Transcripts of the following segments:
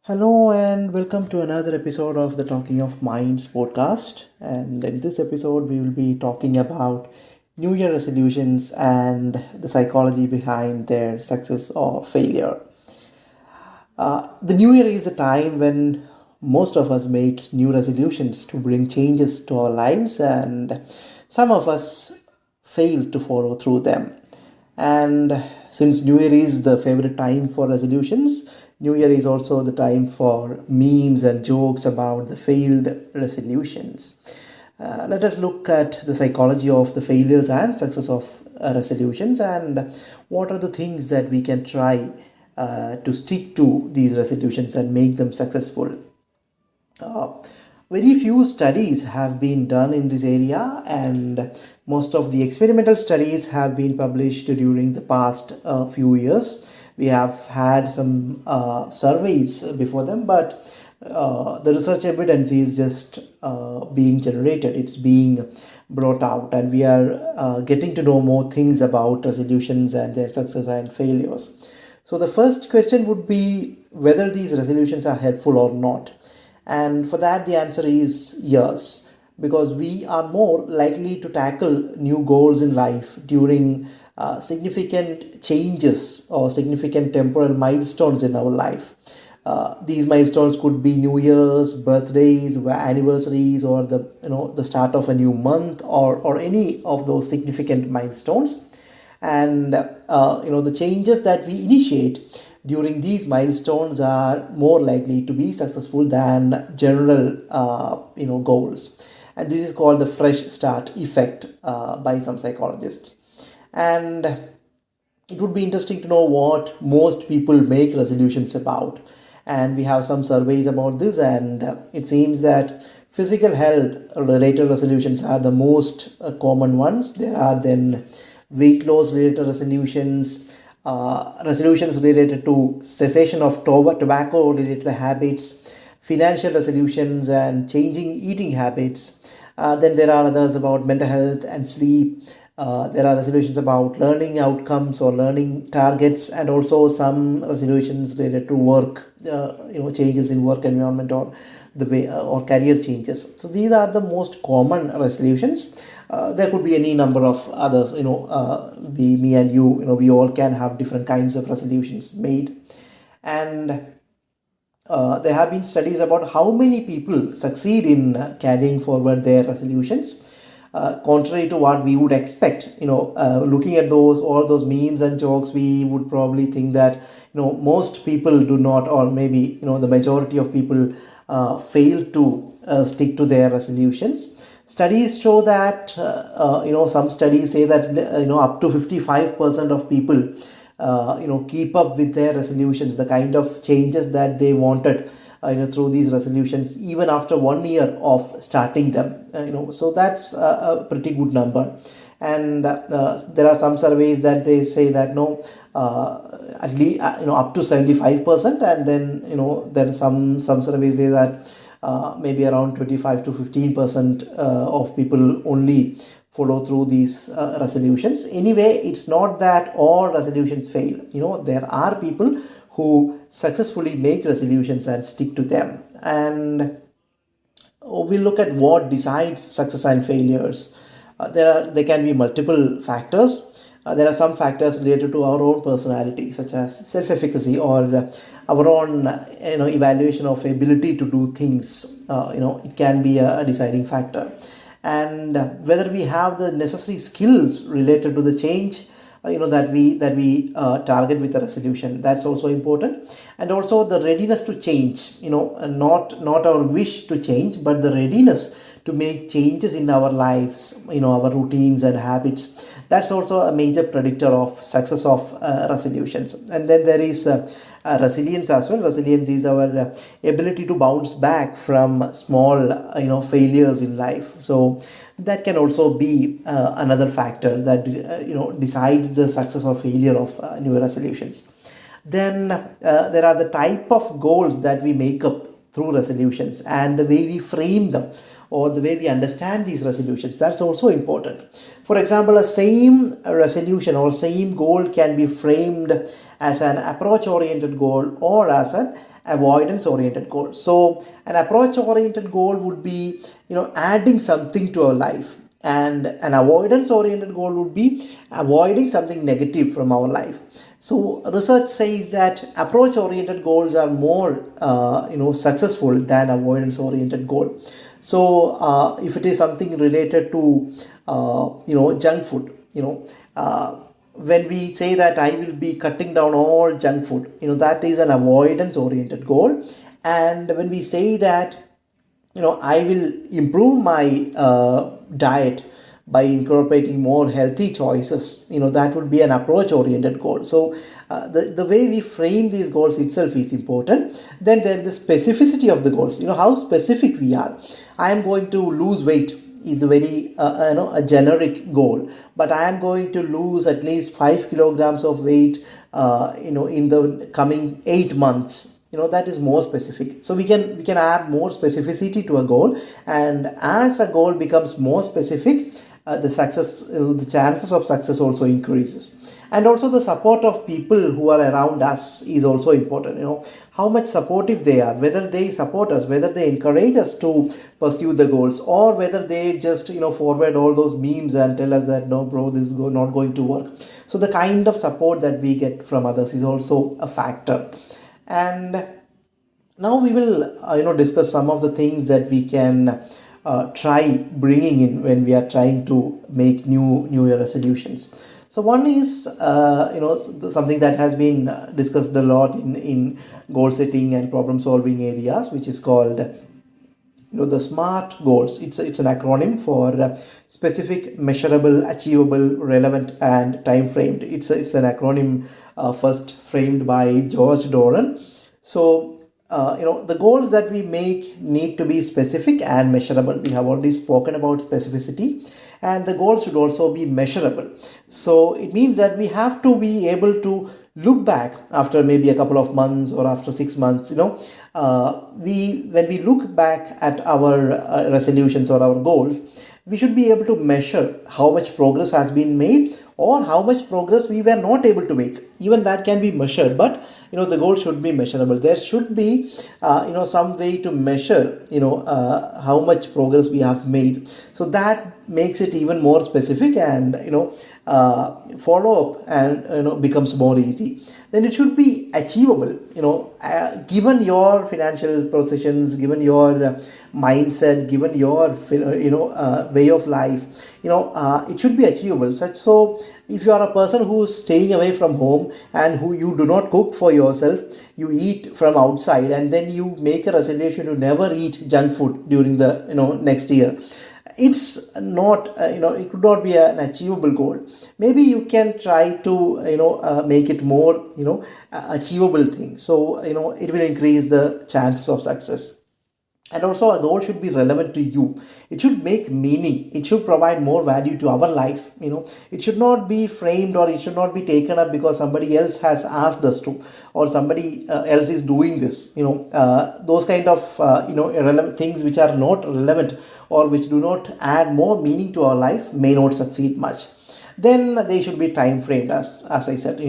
Hello and welcome to another episode of the Talking of Minds podcast. And in this episode, we will be talking about New Year resolutions and the psychology behind their success or failure. The New Year is a time when most of us make new resolutions to bring changes to our lives, and some of us fail to follow through them. And since New Year is the favorite time for resolutions, New Year is also the time for memes and jokes about the failed resolutions. Let us look at the psychology of the failures and success of resolutions, and what are the things that we can try to stick to these resolutions and make them successful. Uh, Very few studies have been done in this area, and most of the experimental studies have been published during the past few years. We have had some surveys before them, but the research evidence is just being generated, it's being brought out, and we are getting to know more things about resolutions and their success and failures. So, the first question would be whether these resolutions are helpful or not. And for that, the answer is yes, because we are more likely to tackle new goals in life during significant changes or significant temporal milestones in our life. These milestones could be New Year's, birthdays, anniversaries, or the start of a new month, or any of those significant milestones. And the changes that we initiate during these milestones are more likely to be successful than general goals, and this is called the fresh start effect by some psychologists. And it would be interesting to know what most people make resolutions about, and we have some surveys about this, and it seems that physical health related resolutions are the most common ones. There are then weight loss related resolutions, resolutions related to cessation of tobacco related habits, financial resolutions, and changing eating habits. Then there are others about mental health and sleep. There are resolutions about learning outcomes or learning targets, and also some resolutions related to work, changes in work environment, or the way or career changes. So these are the most common resolutions. There could be any number of others. Me and you, we all can have different kinds of resolutions made, and there have been studies about how many people succeed in carrying forward their resolutions. Contrary to what we would expect, looking at all those memes and jokes, we would probably think that most people do not, or maybe the majority of people fail to stick to their resolutions. Studies show that some studies say that up to 55% of people keep up with their resolutions, the kind of changes that they wanted through these resolutions, even after 1 year of starting them. So that's a pretty good number. And there are some surveys that they say that no, at least up to 75%, and then there are some surveys say that maybe around 25 to 15% of people only follow through these resolutions. Anyway, it's not that all resolutions fail. There are people who successfully make resolutions and stick to them. And we look at what decides success and failures. There can be multiple factors. There are some factors related to our own personality, such as self-efficacy, or our own evaluation of ability to do things. It can be a deciding factor, and whether we have the necessary skills related to the change that we target with a resolution, that's also important. And also the readiness to change, not our wish to change, but the readiness to make changes in our lives, our routines and habits. That's also a major predictor of success of resolutions. And then there is resilience as well. Resilience is our ability to bounce back from small failures in life. So that can also be another factor that decides the success or failure of new resolutions. Then there are the type of goals that we make up through resolutions, and the way we frame them, or the way we understand these resolutions, that's also important. For example, a same resolution or same goal can be framed as an approach oriented goal or as an avoidance oriented goal. So an approach oriented goal would be, adding something to our life, and an avoidance oriented goal would be avoiding something negative from our life. So research says that approach oriented goals are more successful than avoidance oriented goal. So if it is something related to junk food, when we say that I will be cutting down all junk food, that is an avoidance oriented goal. And when we say that, I will improve my diet by incorporating more healthy choices, that would be an approach oriented goal. So the way we frame these goals itself is important. Then there is the specificity of the goals, how specific we are. I am going to lose weight is a very a generic goal, but I am going to lose at least 5 kilograms of weight in the coming 8 months. That is more specific. So we can add more specificity to a goal, and as a goal becomes more specific, the chances of success also increases. And also the support of people who are around us is also important. How much supportive they are, whether they support us, whether they encourage us to pursue the goals, or whether they just forward all those memes and tell us that no bro, this is not going to work. So the kind of support that we get from others is also a factor. And now we will discuss some of the things that we can try bringing in when we are trying to make new year resolutions. So one is something that has been discussed a lot in goal setting and problem solving areas, which is called the SMART goals. It's an acronym for specific, measurable, achievable, relevant, and time framed. It's an acronym first framed by George Doran. So the goals that we make need to be specific and measurable. We have already spoken about specificity, and the goals should also be measurable. So it means that we have to be able to look back after maybe a couple of months or after 6 months. When we look back at our resolutions or our goals, we should be able to measure how much progress has been made or how much progress we were not able to make. Even that can be measured, but the goal should be measurable. There should be some way to measure how much progress we have made. So that makes it even more specific, and follow up and becomes more easy. Then it should be achievable, given your financial positions, given your mindset, given your way of life. It should be achievable. So if you are a person who is staying away from home and who you do not cook for yourself, you eat from outside, and then you make a resolution to never eat junk food during the next year, it's not it could not be an achievable goal. Maybe you can try to make it more achievable thing. So it will increase the chances of success. And also a goal should be relevant to you. It should make meaning. It should provide more value to our life. It should not be framed, or it should not be taken up because somebody else has asked us to, or somebody else is doing this. Those kind of irrelevant things which are not relevant or which do not add more meaning to our life may not succeed much. Then they should be time framed, as I said.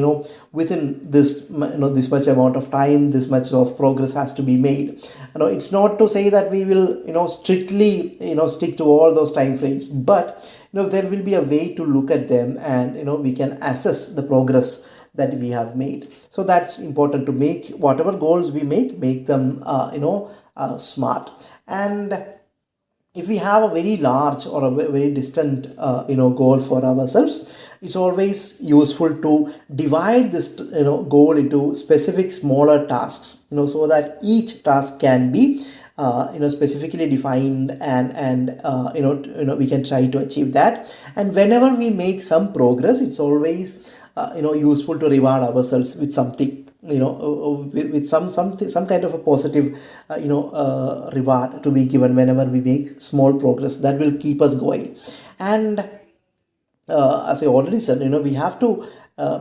Within this this much amount of time, this much of progress has to be made. It's not to say that we will strictly stick to all those time frames, but there will be a way to look at them, and we can assess the progress that we have made. So that's important, to make whatever goals we make them smart. And if we have a very large or a very distant goal for ourselves, it's always useful to divide this goal into specific smaller tasks, so that each task can be specifically defined, and we can try to achieve that. And whenever we make some progress, it's always useful to reward ourselves with something, with some kind of a positive reward to be given whenever we make small progress. That will keep us going. And as I already said, we have to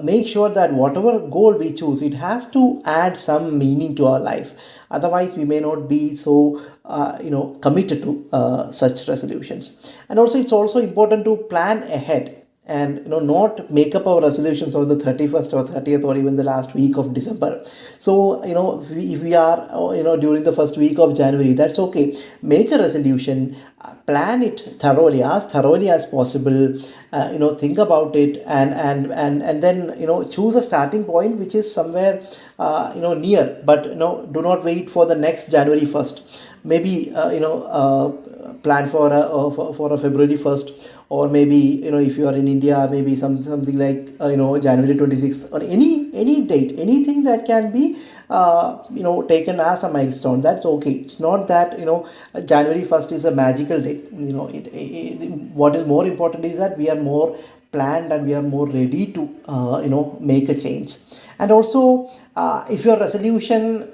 make sure that whatever goal we choose, it has to add some meaning to our life. Otherwise we may not be so committed to such resolutions. And also it's also important to plan ahead and not make up our resolutions on the 31st or 30th or even the last week of December. So if we are during the first week of January, that's okay. Make a resolution, plan it thoroughly, as thoroughly as possible. Think about it, and then choose a starting point which is somewhere near, but do not wait for the next January 1st. Maybe plan for a February 1st, or maybe if you are in India, maybe something like January 26th, or any date, anything that can be taken as a milestone. That's okay. It's not that January 1st is a magical day. What is more important is that we are more planned and we are more ready to make a change. And also, if your resolution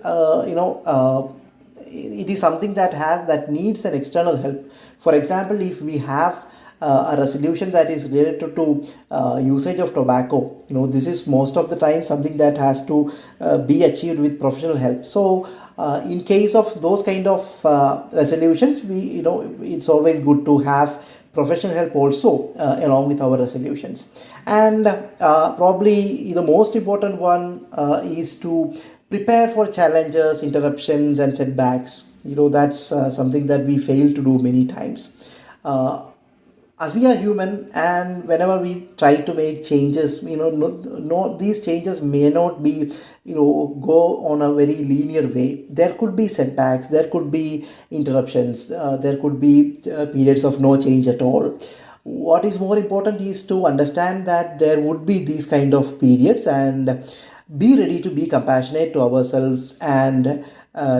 it is something that needs an external help. For example, if we have a resolution that is related to usage of tobacco, this is most of the time something that has to be achieved with professional help. So in case of those kind of resolutions, it's always good to have professional help also along with our resolutions. And probably the most important one is to prepare for challenges, interruptions, and setbacks. That's something that we fail to do many times. As we are human, and whenever we try to make changes, no, these changes may not be go on a very linear way. There could be setbacks, there could be interruptions, there could be periods of no change at all. What is more important is to understand that there would be these kind of periods, and be ready to be compassionate to ourselves and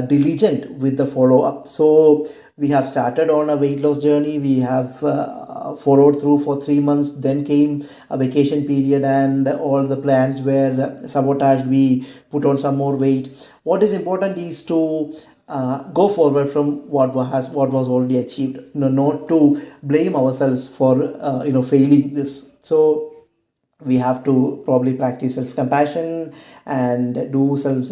diligent with the follow up. So we have started on a weight loss journey, we have followed through for 3 months, then came a vacation period and all the plans were sabotaged, we put on some more weight. What is important is to go forward from what was already achieved, not to blame ourselves for failing this. So we have to probably practice self-compassion and do some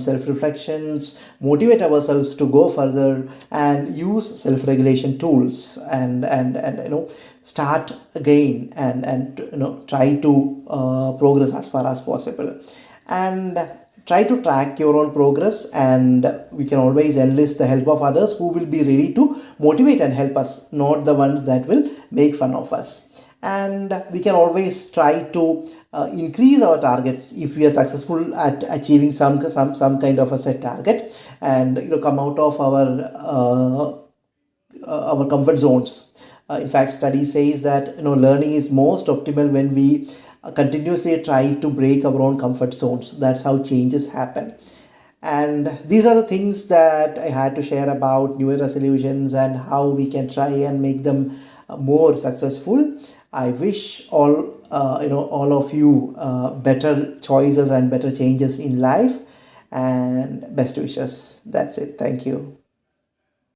self-reflections, motivate ourselves to go further, and use self-regulation tools, and start again, and try to progress as far as possible, and try to track your own progress. And we can always enlist the help of others who will be ready to motivate and help us, not the ones that will make fun of us. And we can always try to increase our targets if we are successful at achieving some kind of a set target, and come out of our comfort zones. In fact, study says that learning is most optimal when we continuously try to break our own comfort zones. That's how changes happen. And these are the things that I had to share about New Year resolutions and how we can try and make them more successful. I wish all of you better choices and better changes in life, and best wishes. That's it. Thank you.